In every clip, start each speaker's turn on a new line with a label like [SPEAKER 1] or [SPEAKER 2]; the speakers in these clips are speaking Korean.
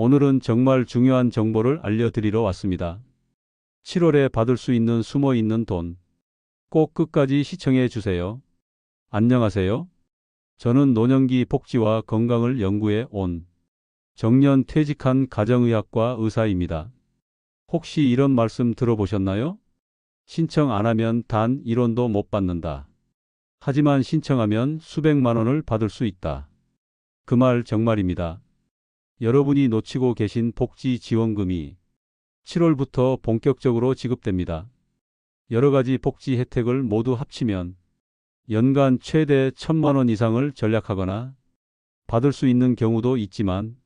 [SPEAKER 1] 오늘은 정말 중요한 정보를 알려드리러 왔습니다. 7월에 받을 수 있는 숨어 있는 돈. 꼭 끝까지 시청해 주세요. 안녕하세요. 저는 노년기 복지와 건강을 연구해 온 정년 퇴직한 가정의학과 의사입니다. 혹시 이런 말씀 들어보셨나요? 신청 안 하면 단 1원도 못 받는다. 하지만 신청하면 수백만 원을 받을 수 있다. 그 말 정말입니다. 여러분이 놓치고 계신 복지 지원금이 7월부터 본격적으로 지급됩니다. 여러 가지 복지 혜택을 모두 합치면 연간 최대 1,000만 원 이상을 절약하거나 받을 수 있는 경우도 있지만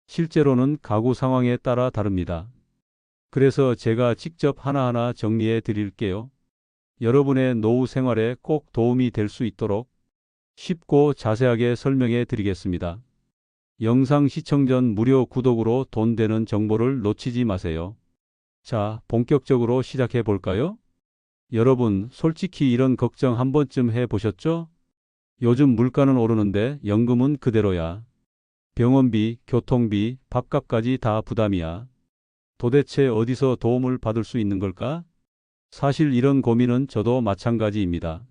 [SPEAKER 1] 실제로는 가구 상황에 따라 다릅니다. 그래서 제가 직접 하나하나 정리해 드릴게요. 여러분의 노후 생활에 꼭 도움이 될 수 있도록 쉽고 자세하게 설명해 드리겠습니다. 영상 시청 전 무료 구독으로 돈 되는 정보를 놓치지 마세요. 자, 본격적으로 시작해 볼까요? 여러분, 솔직히 이런 걱정 한 번쯤 해 보셨죠? 요즘 물가는 오르는데 연금은 그대로야. 병원비, 교통비, 밥값까지 다 부담이야. 도대체 어디서 도움을 받을 수 있는 걸까? 사실 이런 고민은 저도 마찬가지입니다.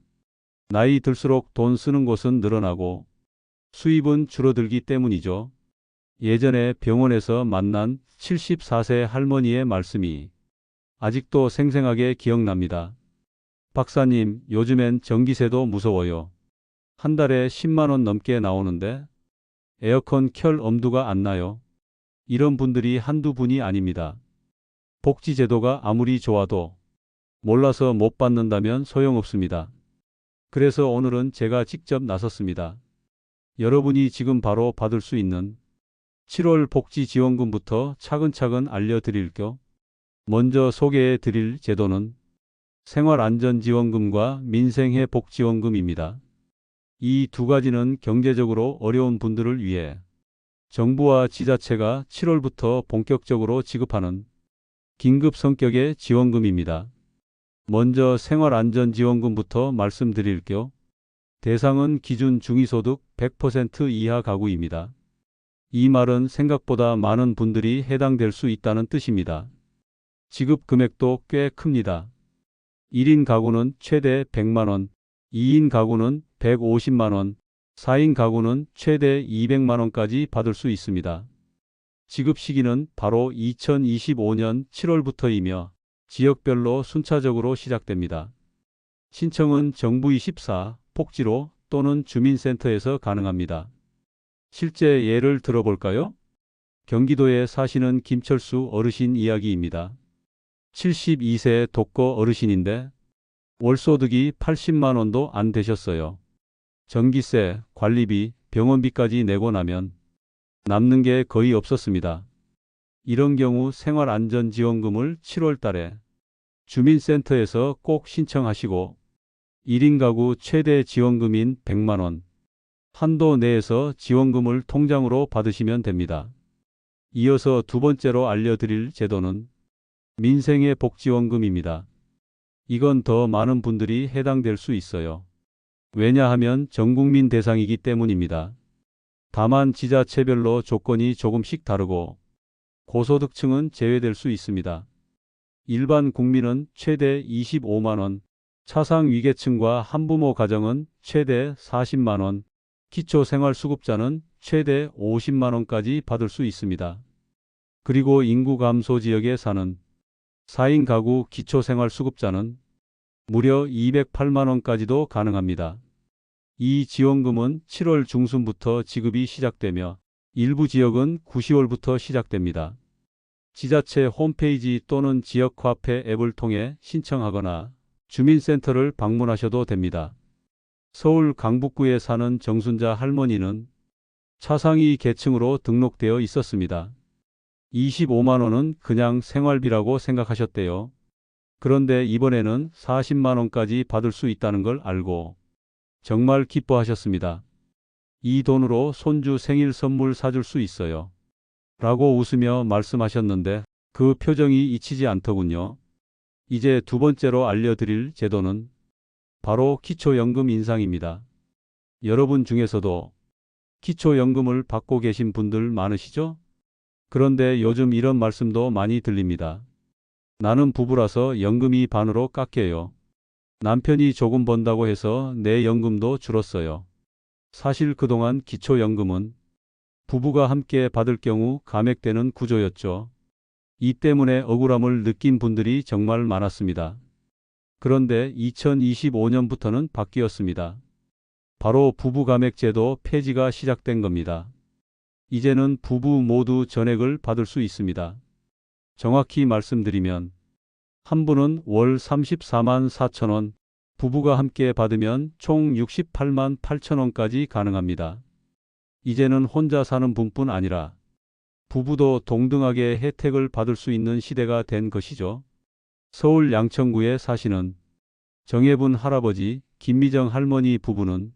[SPEAKER 1] 나이 들수록 돈 쓰는 곳은 늘어나고 수입은 줄어들기 때문이죠. 예전에 병원에서 만난 74세 할머니의 말씀이 아직도 생생하게 기억납니다. 박사님, 요즘엔 전기세도 무서워요. 한 달에 10만 원 넘게 나오는데 에어컨 켤 엄두가 안 나요. 이런 분들이 한두 분이 아닙니다. 복지제도가 아무리 좋아도 몰라서 못 받는다면 소용없습니다. 그래서 오늘은 제가 직접 나섰습니다. 여러분이 지금 바로 받을 수 있는 7월 복지지원금부터 차근차근 알려드릴게요. 먼저 소개해 드릴 제도는 생활안전지원금과 민생회복지원금입니다. 이 두 가지는 경제적으로 어려운 분들을 위해 정부와 지자체가 7월부터 본격적으로 지급하는 긴급 성격의 지원금입니다. 먼저 생활안전지원금부터 말씀드릴게요. 대상은 기준 중위소득 100% 이하 가구입니다. 이 말은 생각보다 많은 분들이 해당될 수 있다는 뜻입니다. 지급 금액도 꽤 큽니다. 1인 가구는 최대 100만 원, 2인 가구는 150만 원, 4인 가구는 최대 200만 원까지 받을 수 있습니다. 지급 시기는 바로 2025년 7월부터이며 지역별로 순차적으로 시작됩니다. 신청은 정부24 복지로 또는 주민센터에서 가능합니다. 실제 예를 들어볼까요? 경기도에 사시는 김철수 어르신 이야기입니다. 72세 독거 어르신인데 월소득이 80만 원도 안 되셨어요. 전기세, 관리비, 병원비까지 내고 나면 남는 게 거의 없었습니다. 이런 경우 생활안전지원금을 7월 달에 주민센터에서 꼭 신청하시고 1인 가구 최대 지원금인 100만 원 한도 내에서 지원금을 통장으로 받으시면 됩니다. 이어서 두 번째로 알려드릴 제도는 민생의 복지원금입니다. 이건 더 많은 분들이 해당될 수 있어요. 왜냐하면 전국민 대상이기 때문입니다. 다만 지자체별로 조건이 조금씩 다르고 고소득층은 제외될 수 있습니다. 일반 국민은 최대 25만 원, 차상위계층과 한부모 가정은 최대 40만 원, 기초생활수급자는 최대 50만 원까지 받을 수 있습니다. 그리고 인구 감소 지역에 사는 4인 가구 기초생활수급자는 무려 208만 원까지도 가능합니다. 이 지원금은 7월 중순부터 지급이 시작되며 일부 지역은 9, 10월부터 시작됩니다. 지자체 홈페이지 또는 지역화폐 앱을 통해 신청하거나 주민센터를 방문하셔도 됩니다. 서울 강북구에 사는 정순자 할머니는 차상위 계층으로 등록되어 있었습니다. 25만 원은 그냥 생활비라고 생각하셨대요. 그런데 이번에는 40만 원까지 받을 수 있다는 걸 알고 정말 기뻐하셨습니다. 이 돈으로 손주 생일 선물 사줄 수 있어요. 라고 웃으며 말씀하셨는데 그 표정이 잊히지 않더군요. 이제 두 번째로 알려드릴 제도는 바로 기초연금 인상입니다. 여러분 중에서도 기초연금을 받고 계신 분들 많으시죠? 그런데 요즘 이런 말씀도 많이 들립니다. 나는 부부라서 연금이 반으로 깎여요. 남편이 조금 번다고 해서 내 연금도 줄었어요. 사실 그동안 기초연금은 부부가 함께 받을 경우 감액되는 구조였죠. 이 때문에 억울함을 느낀 분들이 정말 많았습니다. 그런데 2025년부터는 바뀌었습니다. 바로 부부감액제도 폐지가 시작된 겁니다. 이제는 부부 모두 전액을 받을 수 있습니다. 정확히 말씀드리면 한 분은 월 34만 4천 원, 부부가 함께 받으면 총 68만 8천 원까지 가능합니다. 이제는 혼자 사는 분뿐 아니라 부부도 동등하게 혜택을 받을 수 있는 시대가 된 것이죠. 서울 양천구에 사시는 정혜분 할아버지, 김미정 할머니 부부는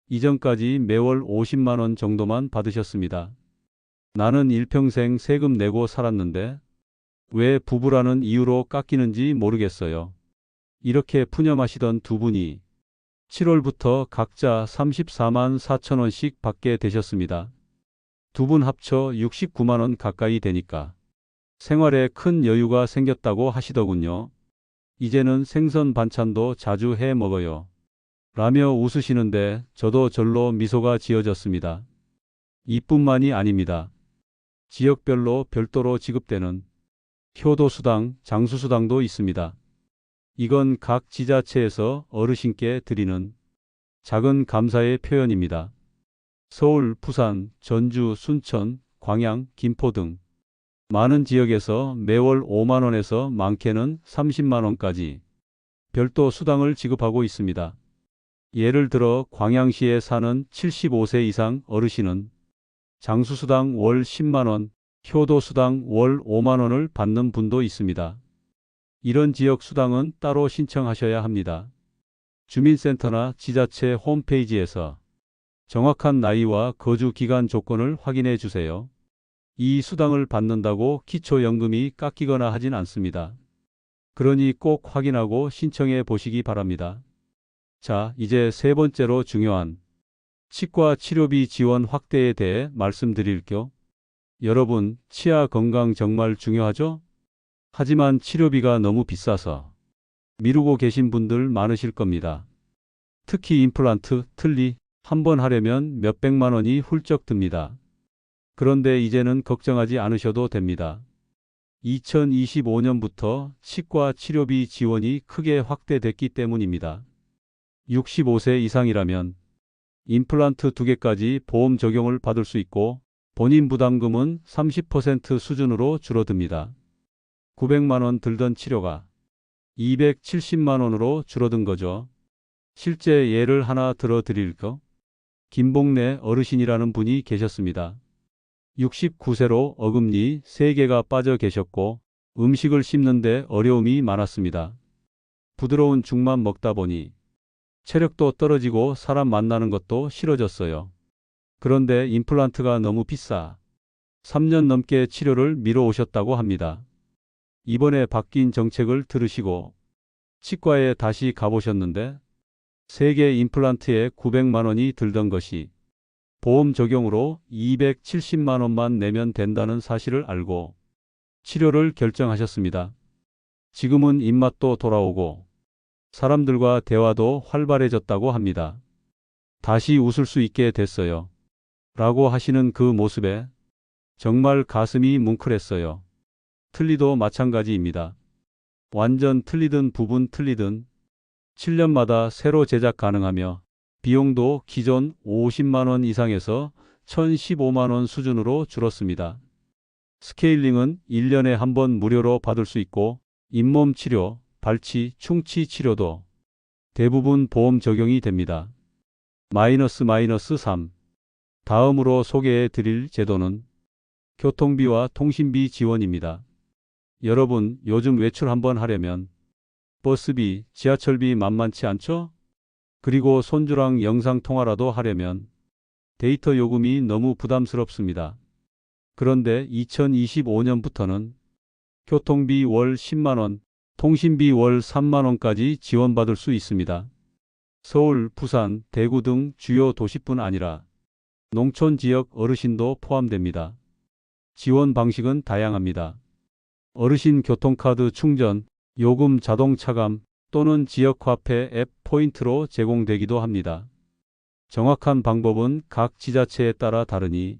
[SPEAKER 1] 이전까지 매월 50만 원 정도만 받으셨습니다. 나는 일평생 세금 내고 살았는데 왜 부부라는 이유로 깎이는지 모르겠어요. 이렇게 푸념하시던 두 분이 7월부터 각자 34만 4천 원씩 받게 되셨습니다. 두 분 합쳐 69만 원 가까이 되니까 생활에 큰 여유가 생겼다고 하시더군요. 이제는 생선 반찬도 자주 해 먹어요. 라며 웃으시는데 저도 절로 미소가 지어졌습니다. 이뿐만이 아닙니다. 지역별로 별도로 지급되는 효도수당, 장수수당도 있습니다. 이건 각 지자체에서 어르신께 드리는 작은 감사의 표현입니다. 서울, 부산, 전주, 순천, 광양, 김포 등 많은 지역에서 매월 5만 원에서 많게는 30만 원까지 별도 수당을 지급하고 있습니다. 예를 들어 광양시에 사는 75세 이상 어르신은 장수수당 월 10만 원, 효도수당 월 5만 원을 받는 분도 있습니다. 이런 지역 수당은 따로 신청하셔야 합니다. 주민센터나 지자체 홈페이지에서 정확한 나이와 거주 기간 조건을 확인해 주세요. 이 수당을 받는다고 기초연금이 깎이거나 하진 않습니다. 그러니 꼭 확인하고 신청해 보시기 바랍니다. 자, 이제 세 번째로 중요한 치과 치료비 지원 확대에 대해 말씀드릴게요. 여러분, 치아 건강 정말 중요하죠? 하지만 치료비가 너무 비싸서 미루고 계신 분들 많으실 겁니다. 특히 임플란트, 틀니 한 번 하려면 몇백만 원이 훌쩍 듭니다. 그런데 이제는 걱정하지 않으셔도 됩니다. 2025년부터 치과 치료비 지원이 크게 확대됐기 때문입니다. 65세 이상이라면 임플란트 2개까지 보험 적용을 받을 수 있고 본인 부담금은 30% 수준으로 줄어듭니다. 900만 원 들던 치료가 270만 원으로 줄어든 거죠. 실제 예를 하나 들어 드릴까? 김봉래 어르신이라는 분이 계셨습니다. 69세로 어금니 3개가 빠져 계셨고 음식을 씹는데 어려움이 많았습니다. 부드러운 죽만 먹다 보니 체력도 떨어지고 사람 만나는 것도 싫어졌어요. 그런데 임플란트가 너무 비싸 3년 넘게 치료를 미뤄오셨다고 합니다. 이번에 바뀐 정책을 들으시고 치과에 다시 가보셨는데 3개 임플란트에 900만 원이 들던 것이 보험 적용으로 270만 원만 내면 된다는 사실을 알고 치료를 결정하셨습니다. 지금은 입맛도 돌아오고 사람들과 대화도 활발해졌다고 합니다. 다시 웃을 수 있게 됐어요. 라고 하시는 그 모습에 정말 가슴이 뭉클했어요. 틀니도 마찬가지입니다. 완전 틀리든 부분 틀리든 7년마다 새로 제작 가능하며 비용도 기존 50만 원 이상에서 1,015만 원 수준으로 줄었습니다. 스케일링은 1년에 한 번 무료로 받을 수 있고 잇몸 치료, 발치, 충치 치료도 대부분 보험 적용이 됩니다. -3. 다음으로 소개해 드릴 제도는 교통비와 통신비 지원입니다. 여러분, 요즘 외출 한번 하려면 버스비, 지하철비 만만치 않죠? 그리고 손주랑 영상통화라도 하려면 데이터 요금이 너무 부담스럽습니다. 그런데 2025년부터는 교통비 월 10만 원, 통신비 월 3만 원까지 지원받을 수 있습니다. 서울, 부산, 대구 등 주요 도시뿐 아니라 농촌 지역 어르신도 포함됩니다. 지원 방식은 다양합니다. 어르신 교통카드 충전, 요금 자동 차감 또는 지역화폐 앱 포인트로 제공되기도 합니다. 정확한 방법은 각 지자체에 따라 다르니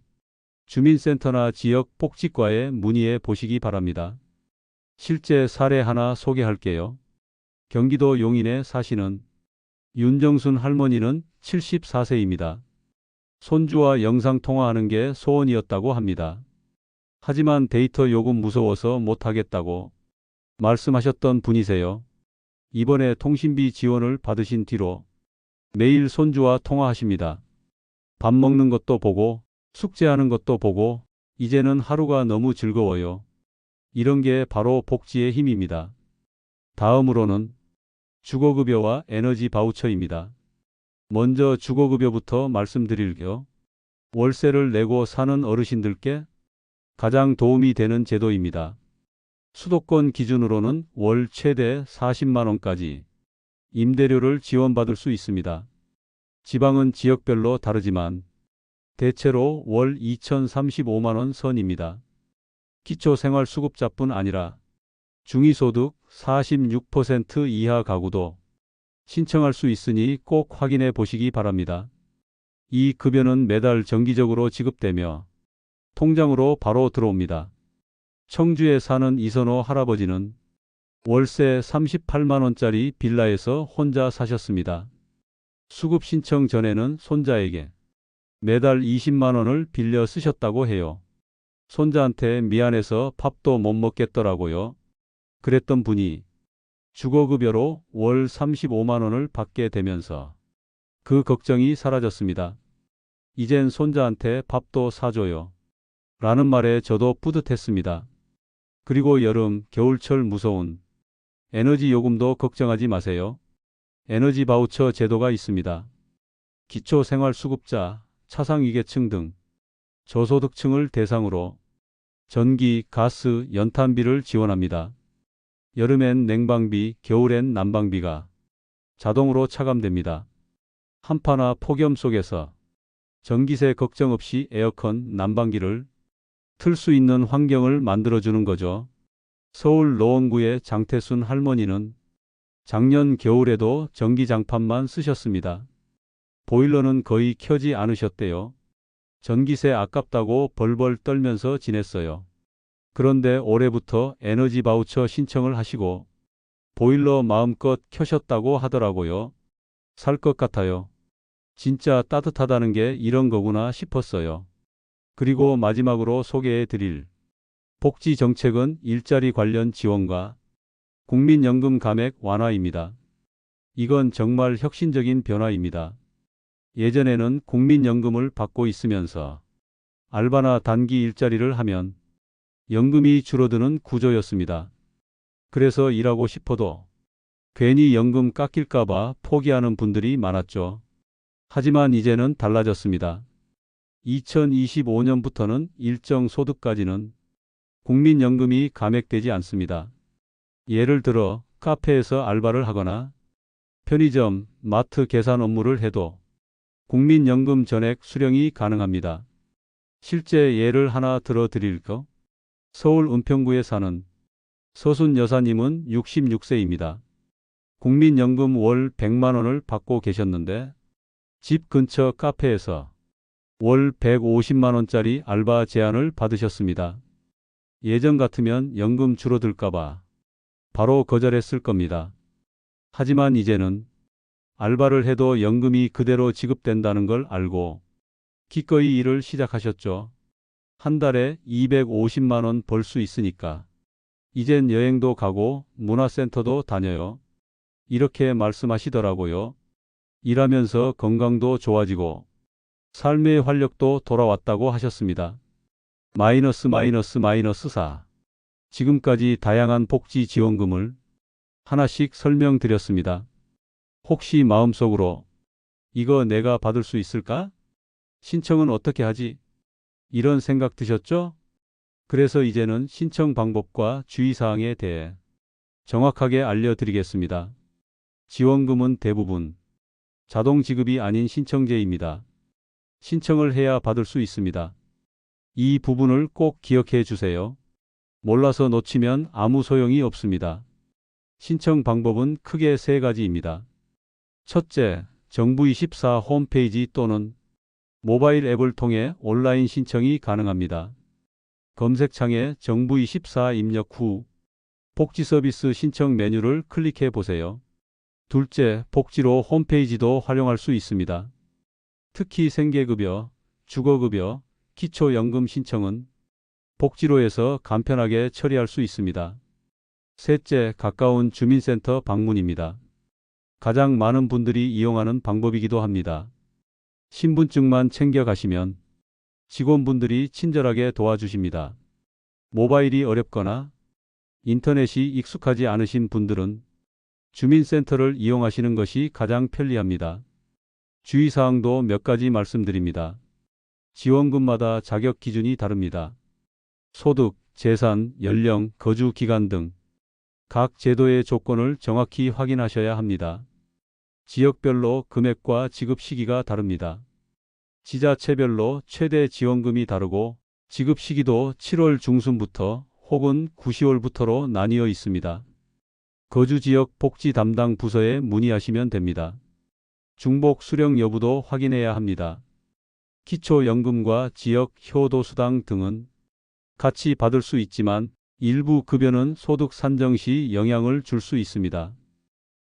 [SPEAKER 1] 주민센터나 지역 복지과에 문의해 보시기 바랍니다. 실제 사례 하나 소개할게요. 경기도 용인에 사시는 윤정순 할머니는 74세입니다. 손주와 영상통화하는 게 소원이었다고 합니다. 하지만 데이터 요금 무서워서 못하겠다고 말씀하셨던 분이세요. 이번에 통신비 지원을 받으신 뒤로 매일 손주와 통화하십니다. 밥 먹는 것도 보고 숙제하는 것도 보고 이제는 하루가 너무 즐거워요. 이런 게 바로 복지의 힘입니다. 다음으로는 주거급여와 에너지 바우처입니다. 먼저 주거급여부터 말씀드릴게요. 월세를 내고 사는 어르신들께 가장 도움이 되는 제도입니다. 수도권 기준으로는 월 최대 40만 원까지 임대료를 지원받을 수 있습니다. 지방은 지역별로 다르지만 대체로 월 2,035만 원 선입니다. 기초생활수급자뿐 아니라 중위소득 46% 이하 가구도 신청할 수 있으니 꼭 확인해 보시기 바랍니다. 이 급여는 매달 정기적으로 지급되며 통장으로 바로 들어옵니다. 청주에 사는 이선호 할아버지는 월세 38만 원짜리 빌라에서 혼자 사셨습니다. 수급 신청 전에는 손자에게 매달 20만 원을 빌려 쓰셨다고 해요. 손자한테 미안해서 밥도 못 먹겠더라고요. 그랬던 분이 주거급여로 월 35만 원을 받게 되면서 그 걱정이 사라졌습니다. 이젠 손자한테 밥도 사줘요. 라는 말에 저도 뿌듯했습니다. 그리고 여름, 겨울철 무서운 에너지 요금도 걱정하지 마세요. 에너지 바우처 제도가 있습니다. 기초생활수급자, 차상위계층 등 저소득층을 대상으로 전기, 가스, 연탄비를 지원합니다. 여름엔 냉방비, 겨울엔 난방비가 자동으로 차감됩니다. 한파나 폭염 속에서 전기세 걱정 없이 에어컨, 난방기를 틀 수 있는 환경을 만들어주는 거죠. 서울 노원구의 장태순 할머니는 작년 겨울에도 전기장판만 쓰셨습니다. 보일러는 거의 켜지 않으셨대요. 전기세 아깝다고 벌벌 떨면서 지냈어요. 그런데 올해부터 에너지 바우처 신청을 하시고 보일러 마음껏 켜셨다고 하더라고요. 살 것 같아요. 진짜 따뜻하다는 게 이런 거구나 싶었어요. 그리고 마지막으로 소개해 드릴 복지 정책은 일자리 관련 지원과 국민연금 감액 완화입니다. 이건 정말 혁신적인 변화입니다. 예전에는 국민연금을 받고 있으면서 알바나 단기 일자리를 하면 연금이 줄어드는 구조였습니다. 그래서 일하고 싶어도 괜히 연금 깎일까봐 포기하는 분들이 많았죠. 하지만 이제는 달라졌습니다. 2025년부터는 일정 소득까지는 국민연금이 감액되지 않습니다. 예를 들어 카페에서 알바를 하거나 편의점, 마트 계산 업무를 해도 국민연금 전액 수령이 가능합니다. 실제 예를 하나 들어 드릴까? 서울 은평구에 사는 서순 여사님은 66세입니다. 국민연금 월 100만 원을 받고 계셨는데 집 근처 카페에서 월 150만 원짜리 알바 제안을 받으셨습니다. 예전 같으면 연금 줄어들까봐 바로 거절했을 겁니다. 하지만 이제는 알바를 해도 연금이 그대로 지급된다는 걸 알고 기꺼이 일을 시작하셨죠. 한 달에 250만 원 벌 수 있으니까 이젠 여행도 가고 문화센터도 다녀요. 이렇게 말씀하시더라고요. 일하면서 건강도 좋아지고 삶의 활력도 돌아왔다고 하셨습니다. 마이너스 4. 지금까지 다양한 복지 지원금을 하나씩 설명드렸습니다. 혹시 마음속으로 이거 내가 받을 수 있을까? 신청은 어떻게 하지? 이런 생각 드셨죠? 그래서 이제는 신청 방법과 주의사항에 대해 정확하게 알려드리겠습니다. 지원금은 대부분 자동 지급이 아닌 신청제입니다. 신청을 해야 받을 수 있습니다. 이 부분을 꼭 기억해 주세요. 몰라서 놓치면 아무 소용이 없습니다. 신청 방법은 크게 세 가지입니다. 첫째, 정부24 홈페이지 또는 모바일 앱을 통해 온라인 신청이 가능합니다. 검색창에 정부24 입력 후 복지 서비스 신청 메뉴를 클릭해 보세요. 둘째, 복지로 홈페이지도 활용할 수 있습니다. 특히 생계급여, 주거급여, 기초연금 신청은 복지로에서 간편하게 처리할 수 있습니다. 셋째, 가까운 주민센터 방문입니다. 가장 많은 분들이 이용하는 방법이기도 합니다. 신분증만 챙겨 가시면 직원분들이 친절하게 도와주십니다. 모바일이 어렵거나 인터넷이 익숙하지 않으신 분들은 주민센터를 이용하시는 것이 가장 편리합니다. 주의사항도 몇 가지 말씀드립니다. 지원금마다 자격 기준이 다릅니다. 소득, 재산, 연령, 거주 기간 등 각 제도의 조건을 정확히 확인하셔야 합니다. 지역별로 금액과 지급 시기가 다릅니다. 지자체별로 최대 지원금이 다르고 지급 시기도 7월 중순부터 혹은 9, 10월부터로 나뉘어 있습니다. 거주지역 복지 담당 부서에 문의하시면 됩니다. 중복 수령 여부도 확인해야 합니다. 기초연금과 지역 효도수당 등은 같이 받을 수 있지만 일부 급여는 소득 산정 시 영향을 줄 수 있습니다.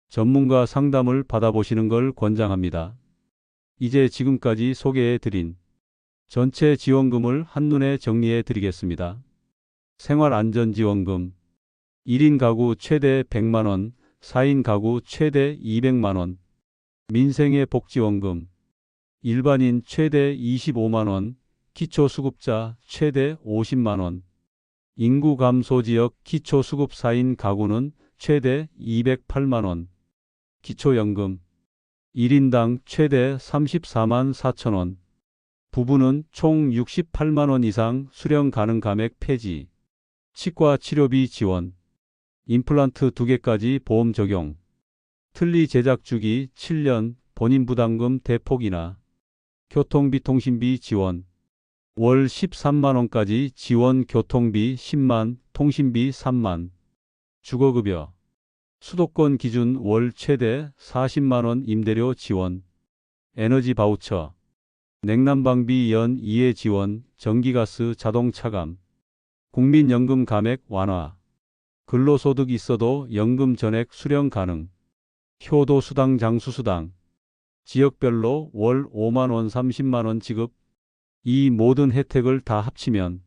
[SPEAKER 1] 전문가 상담을 받아보시는 걸 권장합니다. 이제 지금까지 소개해 드린 전체 지원금을 한눈에 정리해 드리겠습니다. 생활안전지원금 1인 가구 최대 100만원, 4인 가구 최대 200만원, 민생의 복지원금 일반인 최대 25만원, 기초수급자 최대 50만원, 인구 감소 지역 기초수급 4인 가구는 최대 208만원, 기초연금 1인당 최대 34만 4천원, 부부는 총 68만원 이상 수령 가능 감액 폐지, 치과 치료비 지원, 임플란트 2개까지 보험 적용, 틀니 제작 주기 7년 본인 부담금 대폭 인하, 교통비 통신비 지원, 월 13만원까지 지원 교통비 10만, 통신비 3만, 주거급여, 수도권 기준 월 최대 40만원 임대료 지원, 에너지 바우처, 냉난방비 연 2회 지원, 전기가스 자동차감, 국민연금 감액 완화, 근로소득 있어도 연금 전액 수령 가능, 효도수당 장수수당, 지역별로 월 5만원 30만원 지급, 이 모든 혜택을 다 합치면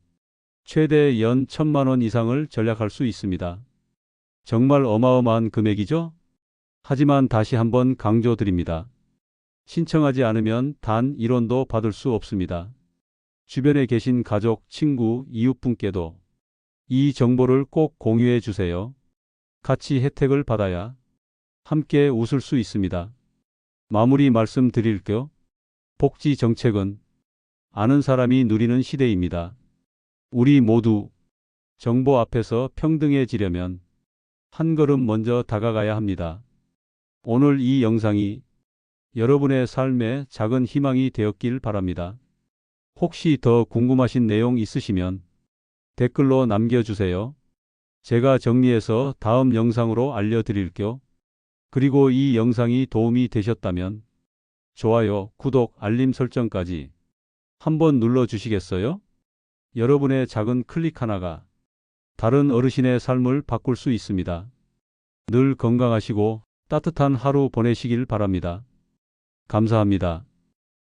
[SPEAKER 1] 최대 연 1000만원 이상을 절약할 수 있습니다. 정말 어마어마한 금액이죠? 하지만 다시 한번 강조드립니다. 신청하지 않으면 단 1원도 받을 수 없습니다. 주변에 계신 가족, 친구, 이웃분께도 이 정보를 꼭 공유해 주세요. 같이 혜택을 받아야 함께 웃을 수 있습니다. 마무리 말씀드릴게요. 복지 정책은 아는 사람이 누리는 시대입니다. 우리 모두 정보 앞에서 평등해지려면 한 걸음 먼저 다가가야 합니다. 오늘 이 영상이 여러분의 삶에 작은 희망이 되었길 바랍니다. 혹시 더 궁금하신 내용 있으시면 댓글로 남겨주세요. 제가 정리해서 다음 영상으로 알려드릴게요. 그리고 이 영상이 도움이 되셨다면 좋아요, 구독, 알림 설정까지 한번 눌러주시겠어요? 여러분의 작은 클릭 하나가 다른 어르신의 삶을 바꿀 수 있습니다. 늘 건강하시고 따뜻한 하루 보내시길 바랍니다. 감사합니다.